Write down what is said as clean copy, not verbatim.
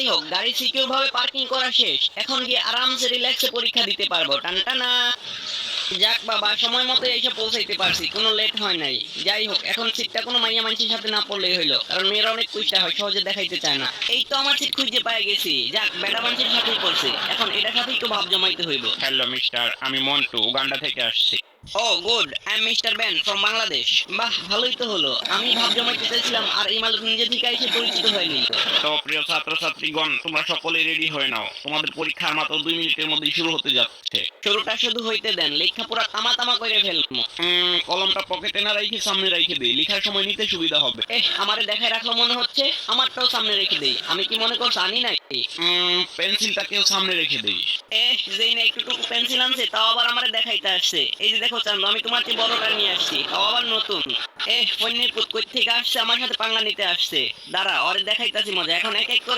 যাই হোক, গাড়ি সিকিউর ভাবে পার্কিং করা শেষ। এখন গিয়ে আরামসে রিল্যাক্সে পরীক্ষা দিতে পারবো। টানটানা। যাক বাবা, সময় মতো এসে পৌঁছাইতে পারছি, কোনো লেট হয় নাই। যাই হোক, এখন সিটটা কোনো মাইয়া মানুষের সাথে না পড়লেই হইলো, কারণ মেয়েরা অনেক কুইস্টা হয়, সহজে দেখাইতে চায় না। এই তো আমার সিট খুঁজে পেয়ে গেছি। যাক, বেটা মানুষের সাথেই পড়ছি, এখন এটার সাথে একটু ভাব জমাইতে হইব। হ্যালো মিস্টার, আমি মন্টু, উগান্ডা থেকে আসছি। Oh good, I am mister Ben from Bangladesh. বাহ, ভালোই তো হলো। আমি ভাব জমাইতে চাইছিলাম আর এই মালক নিজে থেকে এসে পরিচিত হয়ে নিল। তো প্রিয় ছাত্রছাত্রীগণ, তোমরা সকলে রেডি হয়ে নাও, তোমাদের পরীক্ষার মাত্র 2 মিনিটের মধ্যেই শুরু হতে যাচ্ছে। শুরুটা শুধু হইতে দেন, লেখা পুরা তামা তামা করে ফেলবো। কলমটা পকেটে না রেখে সামনে রেখে দিই, লেখার সময় নিতে সুবিধা হবে। আমারে দেখায় রাখলো মনে হচ্ছে, আমারটাও সামনে রেখে দেই। আমি কি মনে করছো আনি নাই? পেন্সিলটাকেও সামনে রেখে দিই। যেই না একটুটুকু পেন্সিল আনছে, তাও আবার আমারে দেখাইতে আসছে। এই যে দেখো চান্দু, আমি তোমার চেয়ে বড়টা নিয়ে আসছি, তাও আবার নতুন। ফোনের পুত কই থেকে আসছে, আমার সাথে পাঙ্গা নিতে আসছে। দাঁড়া, ওরে দেখাইতাছি মজা। এখন এক এক করে